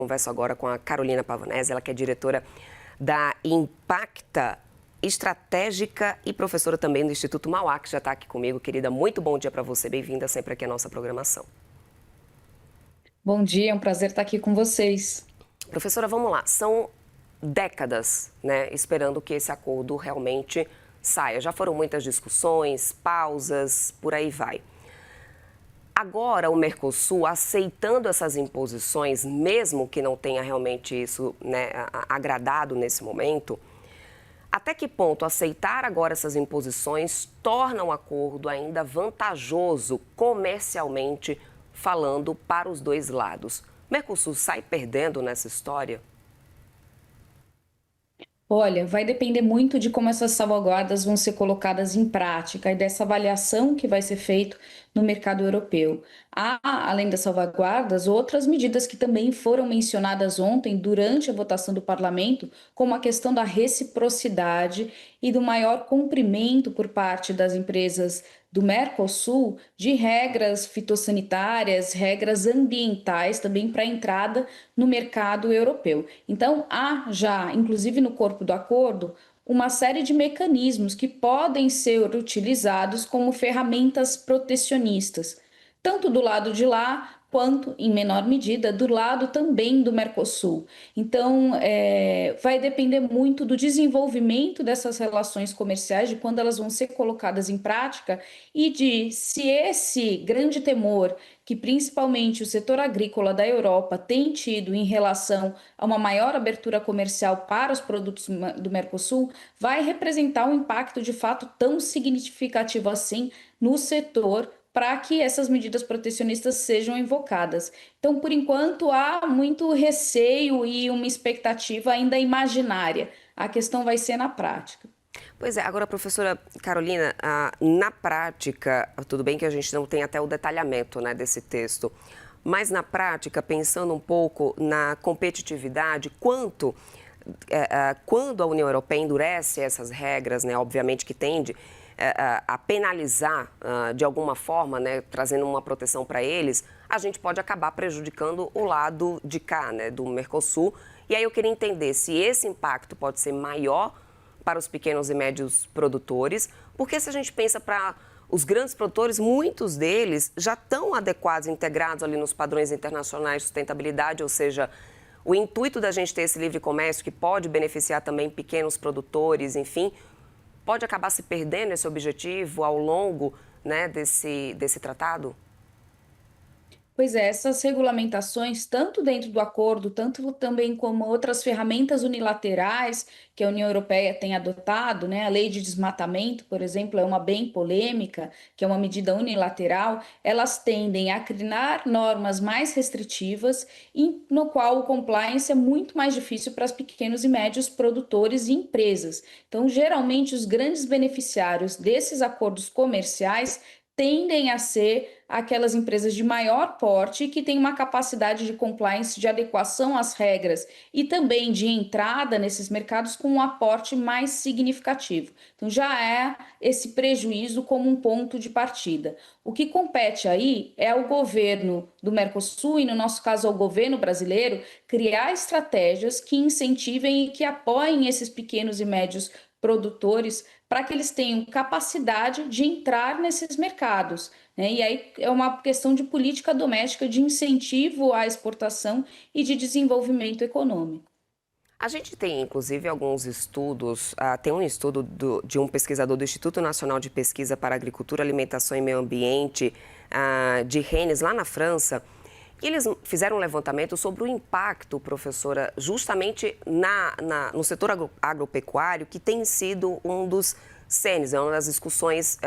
Converso agora com a Carolina Pavonese, ela que é diretora da Impacta Estratégica e professora também do Instituto Mauá, que já está aqui comigo. Querida, muito bom dia para você, bem-vinda sempre aqui à nossa programação. Bom dia, é um prazer estar aqui com vocês. Professora, vamos lá, são décadas, né, esperando que esse acordo realmente saia. Já foram muitas discussões, pausas, por aí vai. Agora, o Mercosul, aceitando essas imposições, mesmo que não tenha realmente isso, né, agradado nesse momento, até que ponto aceitar agora essas imposições torna o acordo ainda vantajoso comercialmente falando para os dois lados? O Mercosul sai perdendo nessa história? Olha, vai depender muito de como essas salvaguardas vão ser colocadas em prática e dessa avaliação que vai ser feito no mercado europeu. Há, além das salvaguardas, outras medidas que também foram mencionadas ontem durante a votação do parlamento, como a questão da reciprocidade e do maior cumprimento por parte das empresas do Mercosul de regras fitossanitárias, regras ambientais também para a entrada no mercado europeu. Então, há já, inclusive no corpo do acordo, uma série de mecanismos que podem ser utilizados como ferramentas protecionistas, tanto do lado de lá quanto, em menor medida, do lado também do Mercosul. Então, vai depender muito do desenvolvimento dessas relações comerciais, de quando elas vão ser colocadas em prática e de se esse grande temor que principalmente o setor agrícola da Europa tem tido em relação a uma maior abertura comercial para os produtos do Mercosul, vai representar um impacto de fato tão significativo assim no setor para que essas medidas protecionistas sejam invocadas. Então, por enquanto, há muito receio e uma expectativa ainda imaginária. A questão vai ser na prática. Pois é, agora, professora Carolina, na prática, tudo bem que a gente não tem até o detalhamento, né, desse texto, mas na prática, pensando um pouco na competitividade, quando a União Europeia endurece essas regras, né, obviamente que tende a penalizar de alguma forma, né, trazendo uma proteção para eles, a gente pode acabar prejudicando o lado de cá, né, do Mercosul. E aí eu queria entender se esse impacto pode ser maior para os pequenos e médios produtores, porque se a gente pensa para os grandes produtores, muitos deles já estão adequados, integrados ali nos padrões internacionais de sustentabilidade, ou seja, o intuito da gente ter esse livre comércio que pode beneficiar também pequenos produtores, enfim, pode acabar se perdendo esse objetivo ao longo, né, desse tratado? Pois é, essas regulamentações, tanto dentro do acordo, tanto também como outras ferramentas unilaterais que a União Europeia tem adotado, né? A lei de desmatamento, por exemplo, é uma bem polêmica, que é uma medida unilateral, elas tendem a criar normas mais restritivas, e no qual o compliance é muito mais difícil para os pequenos e médios produtores e empresas. Então, geralmente, os grandes beneficiários desses acordos comerciais tendem a ser aquelas empresas de maior porte que têm uma capacidade de compliance, de adequação às regras e também de entrada nesses mercados com um aporte mais significativo. Então, já é esse prejuízo como um ponto de partida. O que compete aí é ao governo do Mercosul, e no nosso caso ao governo brasileiro, criar estratégias que incentivem e que apoiem esses pequenos e médios produtores para que eles tenham capacidade de entrar nesses mercados, né? E aí é uma questão de política doméstica, de incentivo à exportação e de desenvolvimento econômico. A gente tem, inclusive, alguns estudos. Tem um estudo de um pesquisador do Instituto Nacional de Pesquisa para Agricultura, Alimentação e Meio Ambiente, de Rennes, lá na França. E eles fizeram um levantamento sobre o impacto, professora, justamente no setor agropecuário, que tem sido um dos cenes, uma das discussões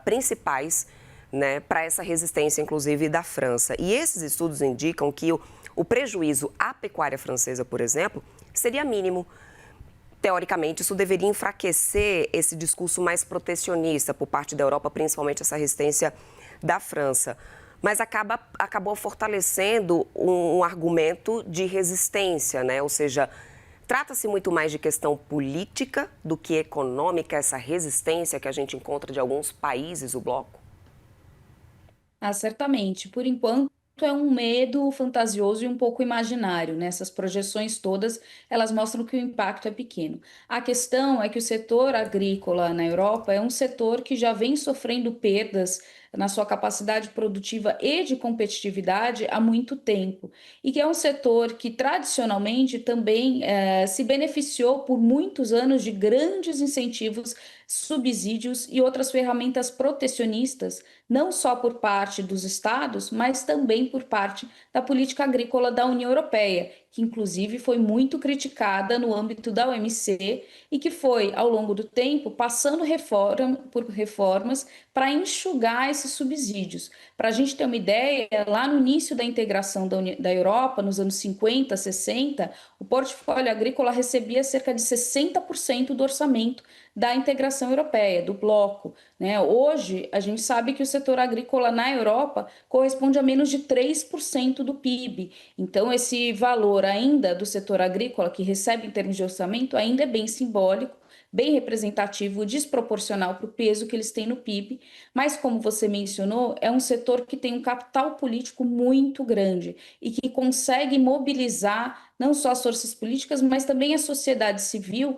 principais, né, para essa resistência, inclusive, da França. E esses estudos indicam que o prejuízo à pecuária francesa, por exemplo, seria mínimo. Teoricamente, isso deveria enfraquecer esse discurso mais protecionista por parte da Europa, principalmente essa resistência da França. Mas acabou fortalecendo um argumento de resistência, né? Ou seja, trata-se muito mais de questão política do que econômica, essa resistência que a gente encontra de alguns países do bloco. Ah, certamente. Por enquanto, é um medo fantasioso e um pouco imaginário, né? Essas projeções todas, elas mostram que o impacto é pequeno. A questão é que o setor agrícola na Europa é um setor que já vem sofrendo perdas na sua capacidade produtiva e de competitividade há muito tempo, e que é um setor que tradicionalmente também se beneficiou por muitos anos de grandes incentivos, subsídios e outras ferramentas protecionistas, não só por parte dos estados, mas também por parte da política agrícola da União Europeia, que inclusive foi muito criticada no âmbito da OMC e que foi, ao longo do tempo, passando por reformas para enxugar esses subsídios. Para a gente ter uma ideia, lá no início da integração da Europa, nos anos 50, 60, o portfólio agrícola recebia cerca de 60% do orçamento da integração europeia, do bloco, né? Hoje, a gente sabe que o setor agrícola na Europa corresponde a menos de 3% do PIB. Então, esse valor ainda do setor agrícola que recebe em termos de orçamento ainda é bem simbólico, bem representativo, desproporcional para o peso que eles têm no PIB, mas como você mencionou, é um setor que tem um capital político muito grande e que consegue mobilizar não só as forças políticas, mas também a sociedade civil,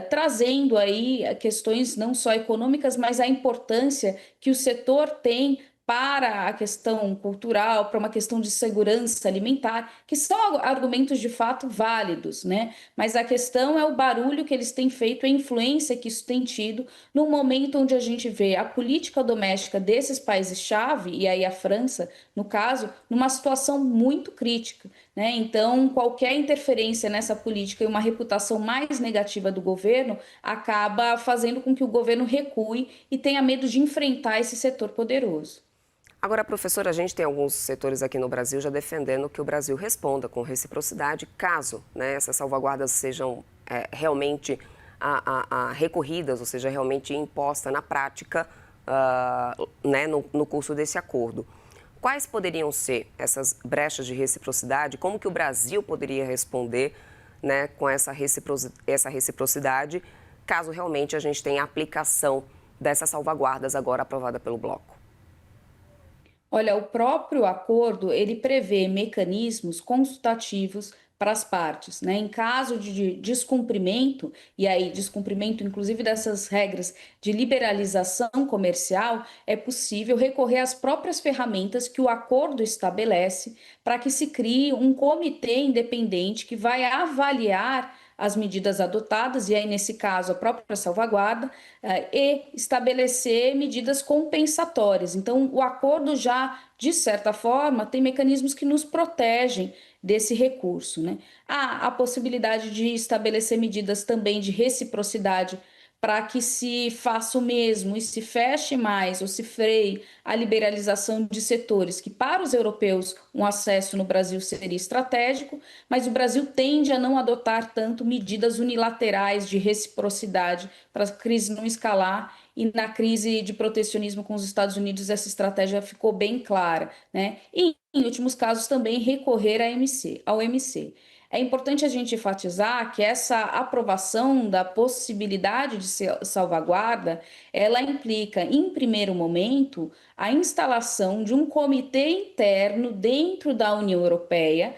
trazendo aí questões não só econômicas, mas a importância que o setor tem para a questão cultural, para uma questão de segurança alimentar, que são argumentos de fato válidos, né? Mas a questão é o barulho que eles têm feito, a influência que isso tem tido no momento onde a gente vê a política doméstica desses países-chave, e aí a França, no caso, numa situação muito crítica, né? Então, qualquer interferência nessa política e uma reputação mais negativa do governo acaba fazendo com que o governo recue e tenha medo de enfrentar esse setor poderoso. Agora, professora, a gente tem alguns setores aqui no Brasil já defendendo que o Brasil responda com reciprocidade caso, né, essas salvaguardas sejam realmente recorridas, ou seja, realmente imposta na prática, né, no curso desse acordo. Quais poderiam ser essas brechas de reciprocidade? Como que o Brasil poderia responder, né, com essa reciprocidade, caso realmente a gente tenha a aplicação dessas salvaguardas agora aprovada pelo bloco? Olha, o próprio acordo, ele prevê mecanismos consultativos para as partes, né? Em caso de descumprimento, e aí descumprimento inclusive dessas regras de liberalização comercial, é possível recorrer às próprias ferramentas que o acordo estabelece para que se crie um comitê independente que vai avaliar as medidas adotadas, e aí, nesse caso, a própria salvaguarda, e estabelecer medidas compensatórias. Então, o acordo já, de certa forma, tem mecanismos que nos protegem desse recurso, né? Há a possibilidade de estabelecer medidas também de reciprocidade para que se faça o mesmo e se feche mais ou se freie a liberalização de setores que, para os europeus, um acesso no Brasil seria estratégico, mas o Brasil tende a não adotar tanto medidas unilaterais de reciprocidade para a crise não escalar. E na crise de protecionismo com os Estados Unidos, essa estratégia ficou bem clara, né? E, em últimos casos, também recorrer ao OMC. É importante a gente enfatizar que essa aprovação da possibilidade de salvaguarda, ela implica, em primeiro momento, a instalação de um comitê interno dentro da União Europeia,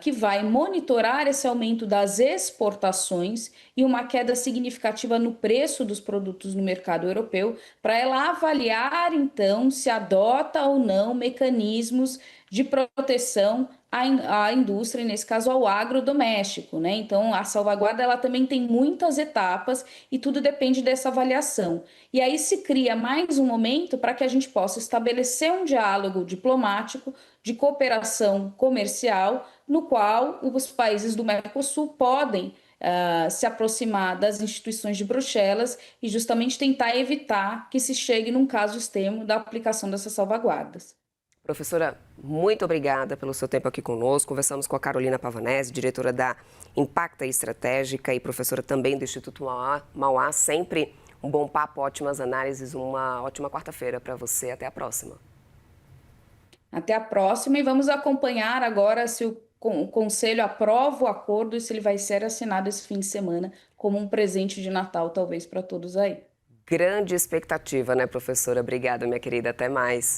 que vai monitorar esse aumento das exportações e uma queda significativa no preço dos produtos no mercado europeu, para ela avaliar, então, se adota ou não mecanismos de proteção à indústria, nesse caso ao agrodoméstico, né? Então, a salvaguarda ela também tem muitas etapas e tudo depende dessa avaliação. E aí se cria mais um momento para que a gente possa estabelecer um diálogo diplomático de cooperação comercial, no qual os países do Mercosul podem se aproximar das instituições de Bruxelas e justamente tentar evitar que se chegue num caso extremo da aplicação dessas salvaguardas. Professora, muito obrigada pelo seu tempo aqui conosco. Conversamos com a Carolina Pavanese, diretora da Impacta Estratégica e professora também do Instituto Mauá. Sempre um bom papo, ótimas análises, uma ótima quarta-feira para você. Até a próxima. Até a próxima e vamos acompanhar agora se o Conselho aprova o acordo e se ele vai ser assinado esse fim de semana como um presente de Natal, talvez, para todos aí. Grande expectativa, né, professora? Obrigada, minha querida. Até mais.